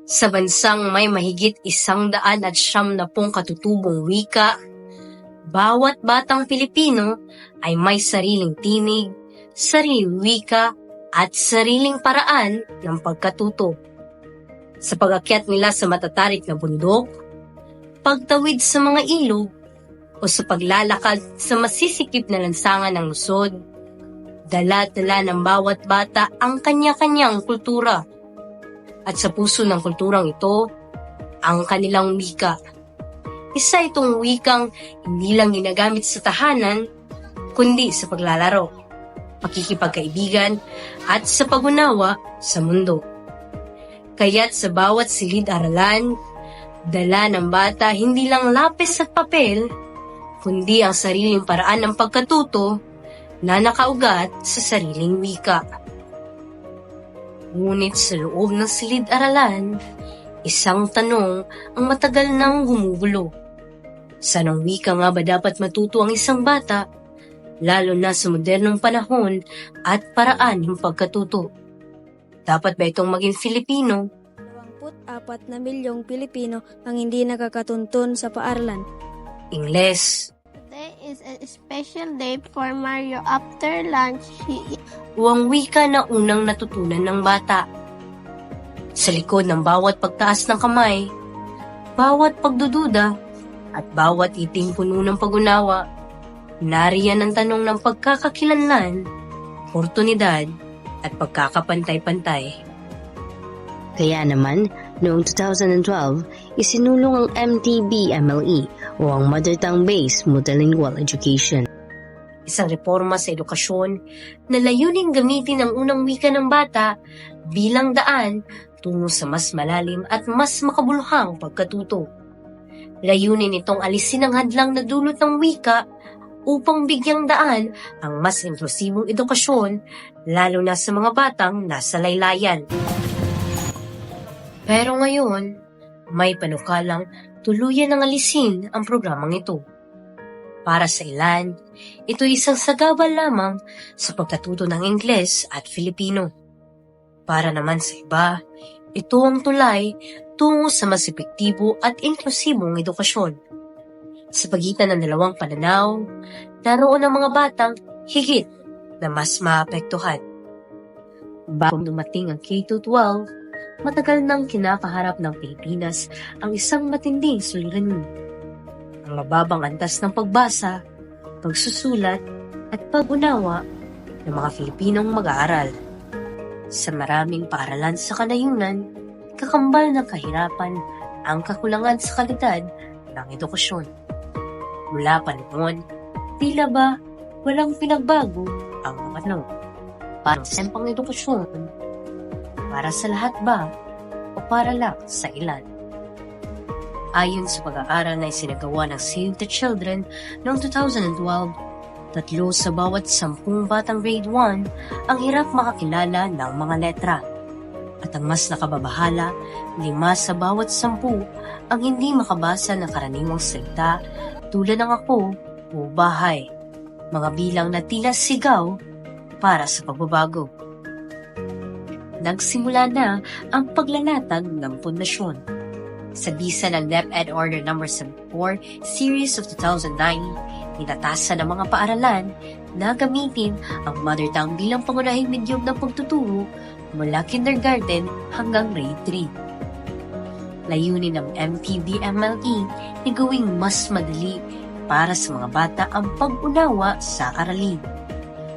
Sa bansang may mahigit 190 katutubong wika, bawat batang Pilipino ay may sariling tinig, sariling wika, at sariling paraan ng pagkatuto. Sa pag-akyat nila sa matatarik na bundok, pagtawid sa mga ilog, o sa paglalakad sa masisikip na lansangan ng lungsod, dala-dala ng bawat bata ang kanya-kanyang kultura. At sa puso ng kulturang ito, ang kanilang wika. Isa itong wikang hindi lang ginagamit sa tahanan, kundi sa paglalaro, pakikipagkaibigan, at sa pag-unawa sa mundo. Kaya't sa bawat silid-aralan, dala ng bata hindi lang lapis at papel, kundi ang sariling paraan ng pagkatuto na nakaugat sa sariling wika. Ngunit sa loob ng silid-aralan, isang tanong ang matagal nang gumugulo. Saan ang wika nga ba dapat matuto ang isang bata, lalo na sa modernong panahon at paraan ng pagkatuto? Dapat ba itong maging Filipino? 24 na milyong Pilipino ang hindi nakakatuntun sa paaralan. Ingles, Today is a special day for Mario. After lunch, o ang wika na unang natutunan ng bata. Sa likod ng bawat pagtaas ng kamay, bawat pagdududa, at bawat iting puno ng pag-unawa, nariyan ang tanong ng pagkakakilanlan, oportunidad, at pagkakapantay-pantay. Kaya naman, noong 2012, isinulong ang MTB-MLE o ang Mother Tongue-Based Multilingual Education. Isang reforma sa edukasyon na layuning gamitin ang unang wika ng bata bilang daan tungo sa mas malalim at mas makabuluhang pagkatuto. Layunin itong alisin ang hadlang na dulot ng wika upang bigyang daan ang mas inklusibong edukasyon, lalo na sa mga batang nasa laylayan. Pero ngayon, may panukalang tuluyan ng alisin ang programang ito. Para sa ilan, ito isang sagabal lamang sa pagkatuto ng Ingles at Filipino. Para naman sa iba, ito ang tulay tungo sa mas epektibo at inklusibong edukasyon. Sa pagitan ng dalawang pananaw, naroon ang mga batang higit na mas maapektuhan. Bago dumating ang K-12, matagal nang kinakaharap ng Pilipinas ang isang matinding suliranin. Ang mababang antas ng pagbasa, pagsusulat, at pag-unawa ng mga Filipinong mag-aaral. Sa maraming paaralan sa kanayunan, kakambal ng kahirapan ang kakulangan sa kalidad ng edukasyon. Mula pa noon, tila ba walang pinagbago ang mga tanong. Parang sempang edukasyon, para sa lahat ba o para lang sa ilan? Ayon sa pag-aaral na isinagawa ng Save the Children noong 2012, 3 sa bawat 10 batang grade 1 ang hirap makakilala ng mga letra. At ang mas nakababahala, 5 sa bawat 10 ang hindi makabasa ng karaniwang salita tulad ng ako o bahay, mga bilang na tila sigaw para sa pagbabago. Nagsimula na ang paglalatag ng pundasyon. Sa bisa ng DepEd Order No. 74 Series of 2009, inatasan ng mga paaralan na gamitin ang mother tongue bilang pangunahing medyum ng pagtuturo mula kindergarten hanggang grade 3. Layunin ng MTB-MLE na gawing mas madali para sa mga bata ang pag-unawa sa aralin.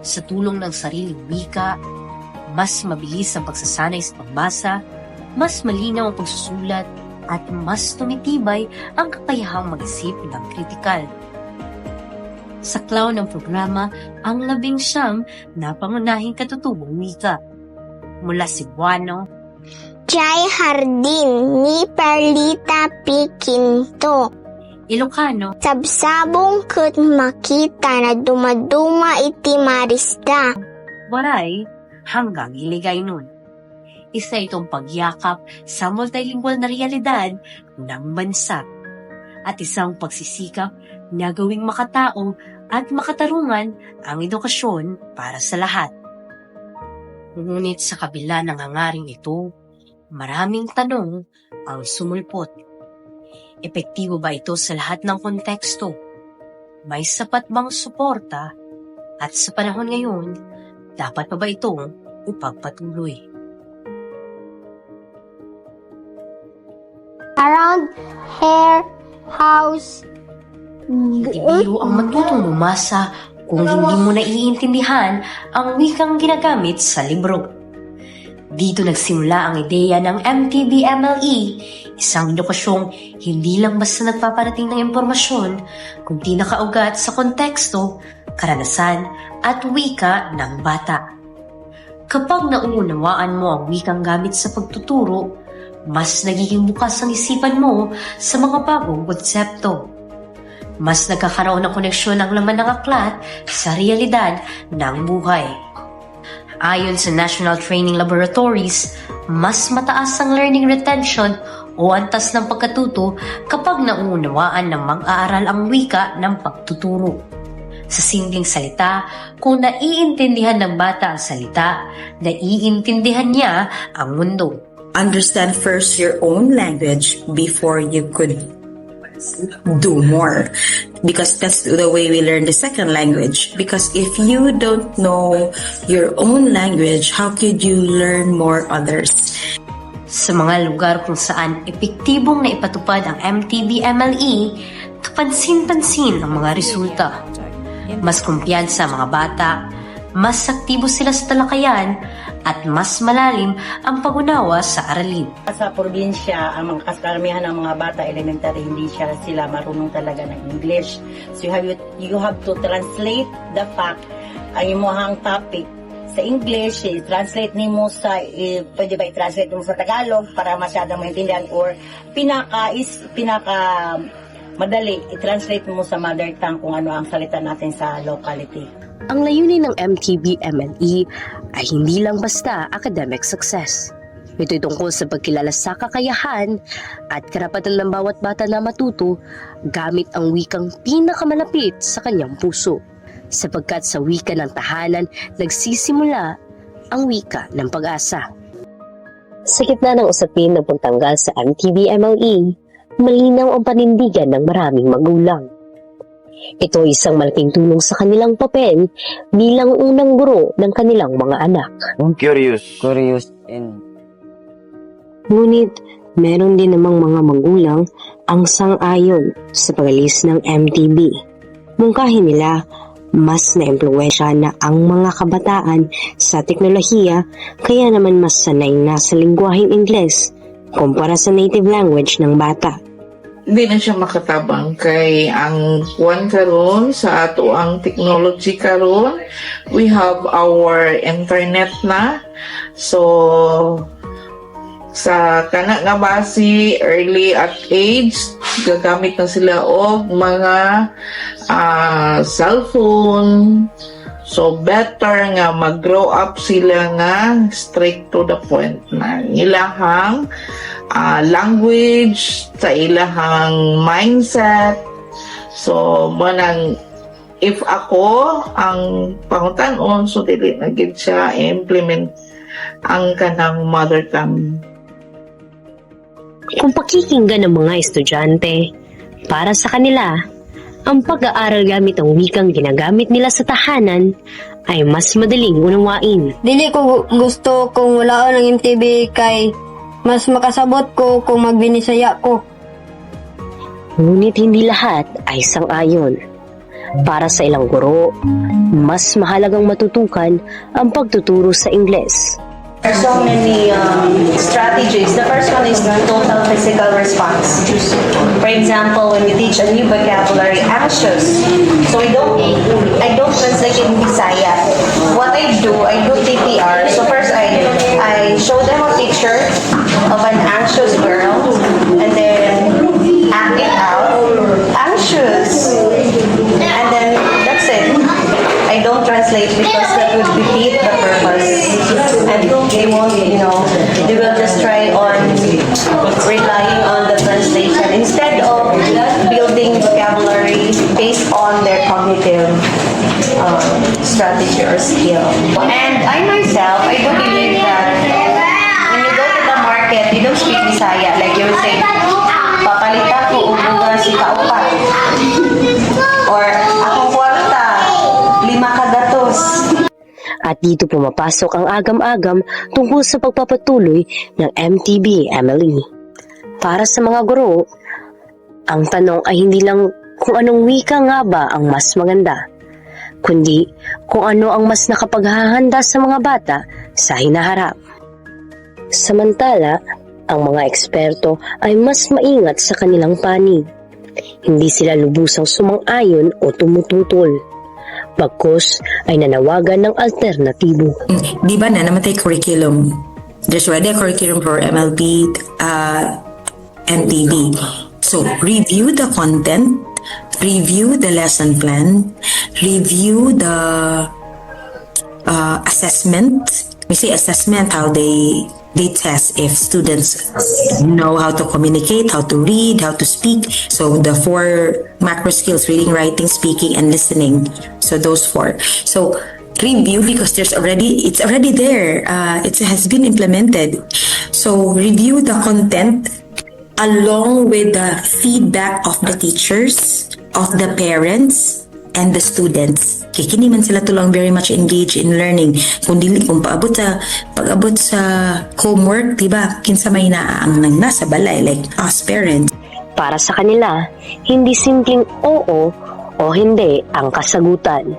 Sa tulong ng sariling wika, mas mabilis ang pagsasanay sa pagbasa, mas malinaw ang pagsusulat, at mas tumitibay ang kakayahang mag-isip ng kritikal. Sa klaw ng programa ang 19 na pangunahing katutubong wika. Mula Cebuano, Jai Hardin ni Perlita Piquinto. Ilocano, Sabsabong ket makita na dumaduma iti marisda. Waray, hanggang iligay nun. Isa itong pagyakap sa multilingual na realidad ng bansa at isang pagsisikap na gawing makatao at makatarungan ang edukasyon para sa lahat. Ngunit sa kabila ng hangaring ito, Maraming tanong ang sumulpot. Epektibo ba ito sa lahat ng konteksto? May sapat bang suporta? At sa panahon ngayon, dapat pa ba itong ipagpatuloy? Around hair, house, Hindi biro ang matutong umasa kung hindi mo naiintindihan ang wikang ginagamit sa libro. Dito nagsimula ang ideya ng MTB-MLE, isang edukasyong hindi lang basta nagpaparating ng impormasyon, kundi nakaugat sa konteksto, karanasan at wika ng bata. Kapag nauunawaan mo ang wikang gamit sa pagtuturo, mas nagiging bukas ang isipan mo sa mga bagong konsepto. Mas nagkakaroon ng koneksyon ang laman ng aklat sa realidad ng buhay. Ayon sa National Training Laboratories, mas mataas ang learning retention o antas ng pagkatuto kapag nauunawaan ng mag-aaral ang wika ng pagtuturo. Sa simpleng salita, kung naiintindihan ng bata ang salita, naiintindihan niya ang mundo. Understand first your own language before you could do more, because that's the way we learn the second language. Because if you don't know your own language, how could you learn more others? Sa mga lugar kung saan epektibong na ipatupad ang MTB-MLE, kapansin-pansin ang mga resulta. Mas kumpiyansa ang mga bata, mas aktibo sila sa talakayan, at mas malalim ang pag-unawa sa aralin. Sa probinsya, ang mga karamihan ng mga bata elementary, hindi sila marunong talaga ng English. So you have to translate the fact, ang imuhang topic sa English, translate nimo sa, pwede ba i-translate mo sa Tagalog para masyadong maintindihan, or pinaka madali, i-translate mo sa mother tongue kung ano ang salita natin sa locality. Ang layunin ng MTB-MLE ay hindi lang basta academic success. Ito'y tungkol sa pagkilala sa kakayahan at karapatan ng bawat bata na matuto gamit ang wikang pinakamalapit sa kanyang puso. Sapagkat sa wika ng tahanan, nagsisimula ang wika ng pag-asa. Sa gitna ng usapin na puntanggal sa MTB-MLE, malinaw ang panindigan ng maraming magulang. Ito ay isang malaking tulong sa kanilang papel bilang unang guro ng kanilang mga anak. Curious and Ngunit, meron din namang mga magulang ang sang-ayon sa pag-alis ng MTB. Mungkahin nila, mas na-impluwensya na ang mga kabataan sa teknolohiya, kaya naman mas sanay na sa lingwaheng Ingles kumpara sa native language ng bata. Hindi na siya makatabang kay ang kuwan karon sa ato ang technology karon. We have our internet na. So sa kana nga base early at age, gagamit na sila og mga cellphone. So better nga mag-grow up sila nga straight to the point na ilahang language, sa ilahang mindset. So manang if ako ang pangutan-on, so dili na gid siya implement ang kanang mother tongue. Kung pakikinggan ng mga estudyante, para sa kanila, ang pag-aaral gamit ang wikang ginagamit nila sa tahanan ay mas madaling unawain. Dili ko gusto kung wala ng MTB kay mas makasabot ko kung magbinisaya ko. Ngunit hindi lahat ay sang-ayon. Para sa ilang guro, mas mahalagang matutukan ang pagtuturo sa Ingles. There are so many strategies. The first one is total physical response. For example, when we teach a new vocabulary, anxious. So I don't translate in Bisaya. What I do TPR. So first I show them a picture of an anxious girl and then act it out. Anxious. And then that's it. I don't translate because that would defeat the purpose. And they won't, they will just try on relying on the translation instead of building vocabulary based on their cognitive strategy or skill. And I myself, I do believe that when you go to the market you don't speak Bisaya, like you would say, papalita ko ubuga si kaupat. Or, akong kwarta, 5 kagatos. At dito pumapasok ang agam-agam tungkol sa pagpapatuloy ng MTB-MLE. Para sa mga guro, ang tanong ay hindi lang kung anong wika nga ba ang mas maganda, kundi kung ano ang mas nakapaghahanda sa mga bata sa hinaharap. Samantala, ang mga eksperto ay mas maingat sa kanilang panig. Hindi sila lubusang sumang-ayon o tumututol. Bagkus ay nanawagan ng alternatibo. Di ba na namatay curriculum? There's already a curriculum for MLB, MTB. So, review the content, review the lesson plan, review the assessment. We say assessment, how they test if students know how to communicate, how to read, how to speak. So the 4 macro skills, reading, writing, speaking, and listening. So those 4. So review, because it's already there. It has been implemented. So review the content along with the feedback of the teachers, of the parents, and the students. Kini man sila tulang very much engaged in learning. Kung pag-abot sa homework, diba, kinsa may ang nasa balay, like us parents. Para sa kanila, hindi simpleng oo o hindi ang kasagutan.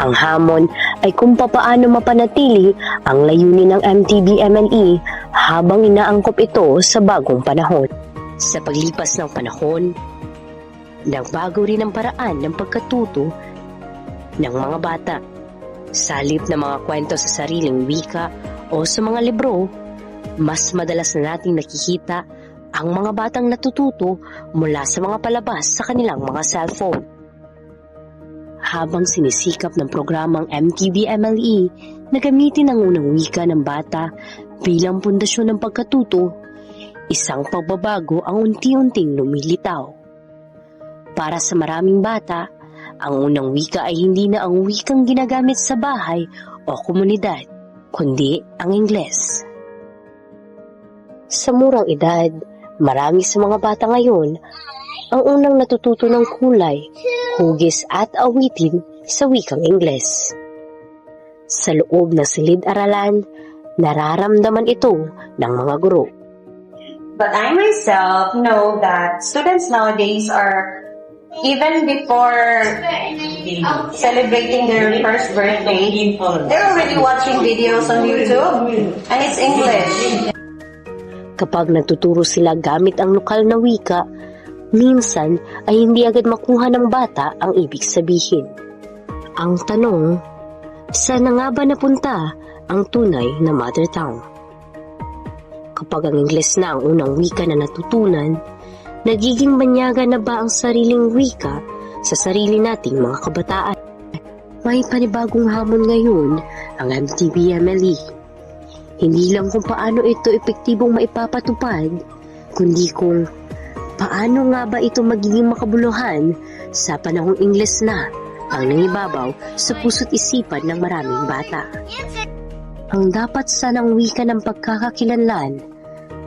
Ang hamon ay kung papaano mapanatili ang layunin ng MTB-MLE habang inaangkop ito sa bagong panahon. Sa paglipas ng panahon, nagbago rin ang paraan ng pagkatuto ng mga bata. Sa halip ng mga kwento sa sariling wika o sa mga libro, mas madalas na nating nakikita ang mga batang natututo mula sa mga palabas sa kanilang mga cellphone. Habang sinisikap ng programang MTB-MLE na gamitin ang unang wika ng bata bilang pundasyon ng pagkatuto, isang pagbabago ang unti-unting lumilitaw. Para sa maraming bata, ang unang wika ay hindi na ang wikang ginagamit sa bahay o komunidad, kundi ang Ingles. Sa murang edad, marami sa mga bata ngayon ang unang natututo ng kulay, hugis at awitin sa wikang Ingles. Sa loob ng silid-aralan, nararamdaman ito ng mga guro. But I myself know that students nowadays are, even before celebrating their first birthday, they're already watching videos on YouTube, and it's English. Kapag natuturo sila gamit ang lokal na wika, minsan ay hindi agad makuha ng bata ang ibig sabihin. Ang tanong, saan na nga ba napunta ang tunay na mother tongue? Kapag ang Ingles na ang unang wika na natutunan, nagiging banyaga na ba ang sariling wika sa sarili nating mga kabataan? May panibagong hamon ngayon ang MTB-MLE. Hindi lang kung paano ito epektibong maipapatupad, kundi kung paano nga ba ito magiging makabuluhan sa panahong Ingles na ang nangibabaw sa puso't isipan ng maraming bata. Ang dapat sanang wika ng pagkakakilanlan,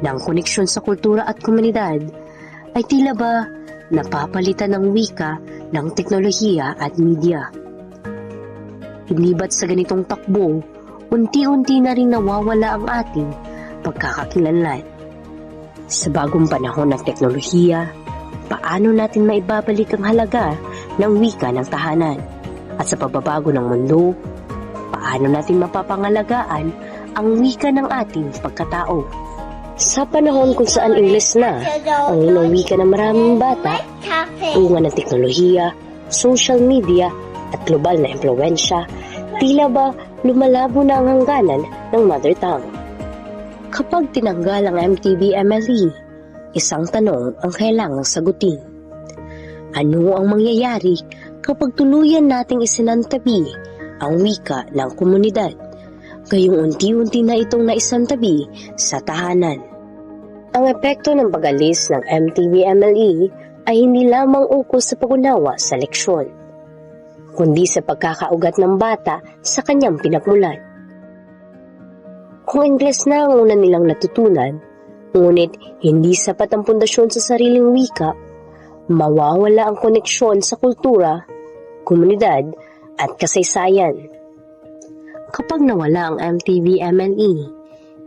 ng koneksyon sa kultura at komunidad, ay tila ba napapalitan ng wika ng teknolohiya at media. Ilibat sa ganitong takbo, unti-unti na rin nawawala ang ating pagkakakilanlan. Sa bagong panahon ng teknolohiya, paano natin maibabalik ang halaga ng wika ng tahanan? At sa pagbabago ng mundo, paano natin mapapangalagaan ang wika ng ating pagkatao? Sa panahon kung saan Ingles na ang unang wika ng maraming bata, bunga ng teknolohiya, social media at global na impluwensya, tila ba lumalabo na ang hangganan ng mother tongue. Kapag tinanggal ang MTB-MLE, isang tanong ang kailangang sagutin. Ano ang mangyayari kapag tuluyan nating isinantabi ang wika ng komunidad, gayong unti-unti na itong naisantabi sa tahanan? Ang epekto ng pag-alis ng MTB-MLE ay hindi lamang ukol sa pag-unawa sa leksyon, kundi sa pagkakaugat ng bata sa kanyang pinagmulan. Kung Ingles na ang una nilang natutunan, Ngunit hindi sapat ang pundasyon sa sariling wika, mawawala ang koneksyon sa kultura, komunidad at kasaysayan. Kapag nawala ang MTV-MLE,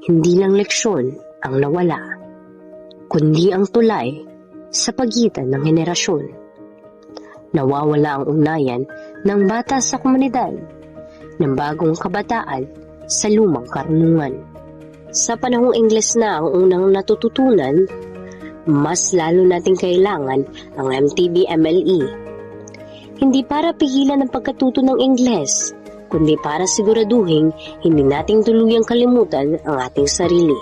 hindi lang leksyon ang nawala, kundi ang tulay sa pagitan ng henerasyon. Nawawala ang ugnayan ng bata sa komunidad, ng bagong kabataan sa lumang karunungan. Sa panahong Ingles na ang unang natututunan, mas lalo nating kailangan ang MTV-MLE. Hindi para pigilan ang pagkatuto ng Ingles, kundi para siguraduhin hindi nating tuluyang kalimutan ang ating sarili.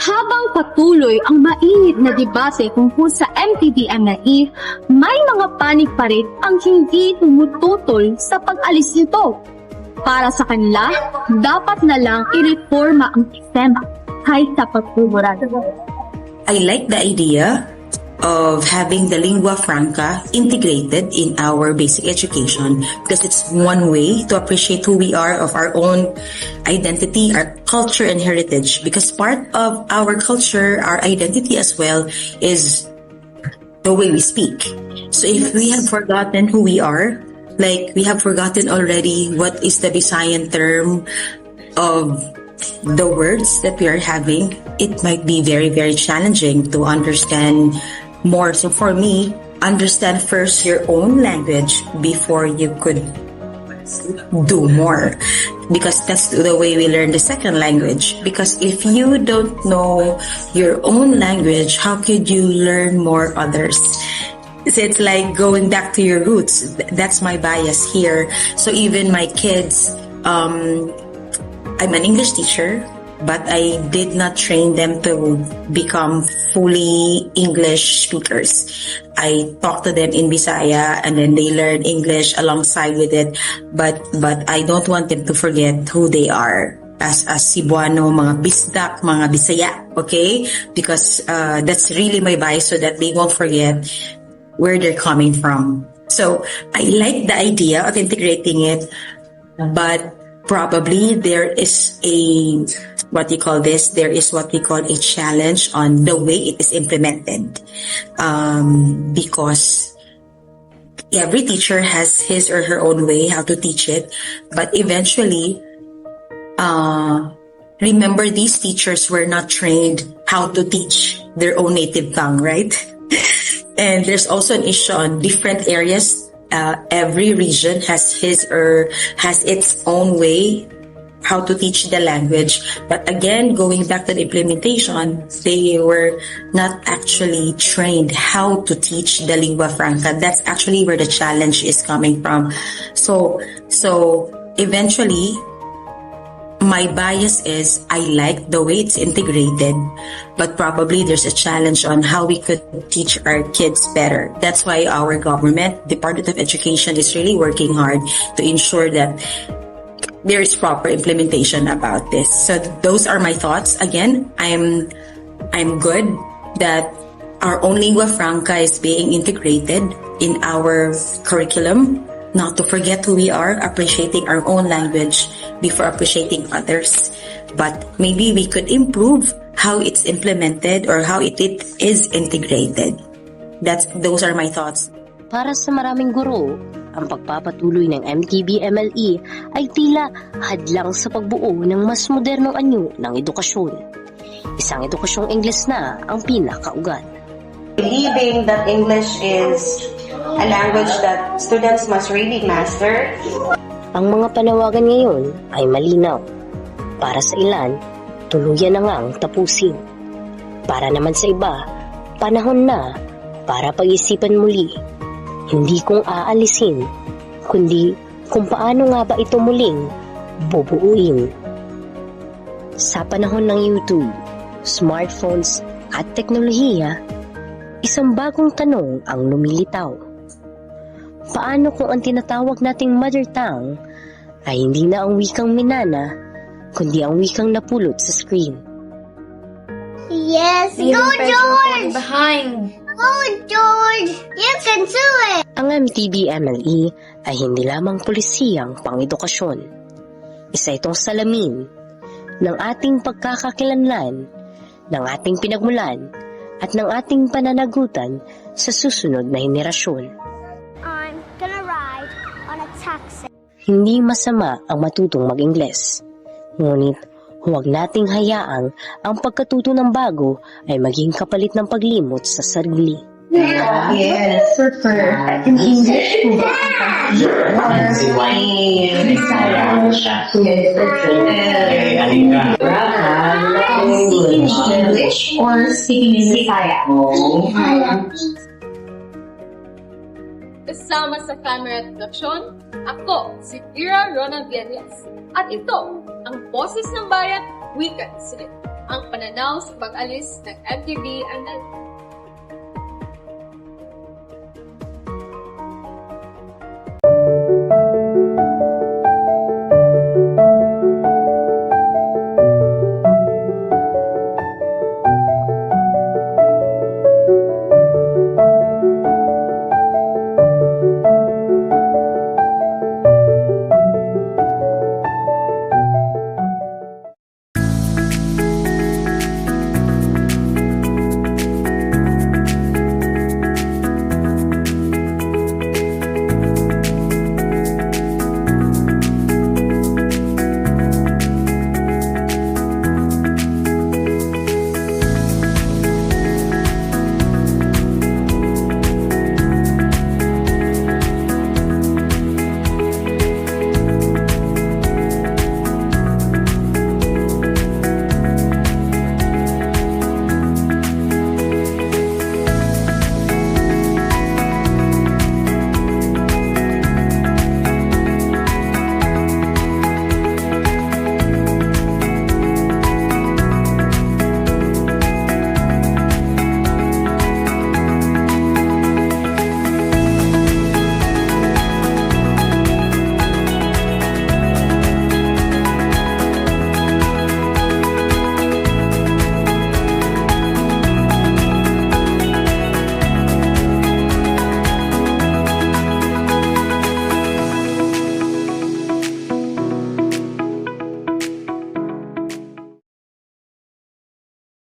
Habang patuloy ang mainit na debate tungkol sa MTV-MLE, may mga panig pa rin ang hindi tumututol sa pag-alis nito. Para sa kanila, dapat na lang ireforma ang sistema kahit sa pagtuburan. I like the idea of having the lingua franca integrated in our basic education because it's one way to appreciate who we are, of our own identity, our culture and heritage, because part of our culture, our identity as well, is the way we speak. So if we have forgotten who we are, like we have forgotten already what is the Visayan term of the words that we are having, it might be very, very challenging to understand more. So for me, understand first your own language before you could do more, because that's the way we learn the second language. Because if you don't know your own language, how could you learn more others? So it's like going back to your roots. That's my bias here. So even my kids, I'm an English teacher, but I did not train them to become fully English speakers. I talk to them in Bisaya and then they learn English alongside with it. But I don't want them to forget who they are as Cebuano, mga Bisdak, mga Bisaya, okay? Because that's really my bias, so that they won't forget where they're coming from. So I like the idea of integrating it, but probably there is what we call a challenge on the way it is implemented. Because every teacher has his or her own way how to teach it, but eventually, remember, these teachers were not trained how to teach their own native tongue, right? And there's also an issue on different areas. Every region has its own way how to teach the language. But again, going back to the implementation, they were not actually trained how to teach the lingua franca. That's actually where the challenge is coming from. So eventually, my bias is I like the way it's integrated, but probably there's a challenge on how we could teach our kids better. That's why our government, Department of Education, is really working hard to ensure that there is proper implementation about this. So those are my thoughts. Again, I'm good that our own lingua franca is being integrated in our curriculum. Not to forget who we are, appreciating our own language before appreciating others. But maybe we could improve how it's implemented or how it is integrated. Those are my thoughts. Para sa maraming guro, ang pagpapatuloy ng MTV-MLE ay tila hadlang sa pagbuo ng mas modernong anyo ng edukasyon. Isang edukasyong Ingles na ang pinakaugat. Believing that English is a language that students must really master. Ang mga panawagan ngayon ay malinaw. Para sa ilan, tuluyan na ngang tapusin. Para naman sa iba, panahon na para pag-isipan muli. Hindi kung aalisin, kundi kung paano nga ba ito muling bubuuin. Sa panahon ng YouTube, smartphones at teknolohiya, isang bagong tanong ang lumilitaw. Paano kung ang tinatawag nating mother tongue ay hindi na ang wikang minana, kundi ang wikang napulot sa screen? Yes, go George! Go George! You can do it! Ang MTV-MLE ay hindi lamang polisiyang pang-edukasyon. Isa itong salamin ng ating pagkakakilanlan ng ating pinagmulan at ng ating pananagutan sa susunod na henerasyon. I'm gonna ride on a taxi. Hindi masama ang matutong mag-Ingles. Ngunit huwag nating hayaang ang pagkatuto ng bago ay maging kapalit ng paglimot sa sarili. Yes. In English po ba? Speaking in English or speaking in Bisaya? Kasama sa camera at produksyon, ako si Ira Rona Villas. At ito, ang Boses ng Bayan Weekend Slip, ang pananaw sa pag-alis ng MTV MNE.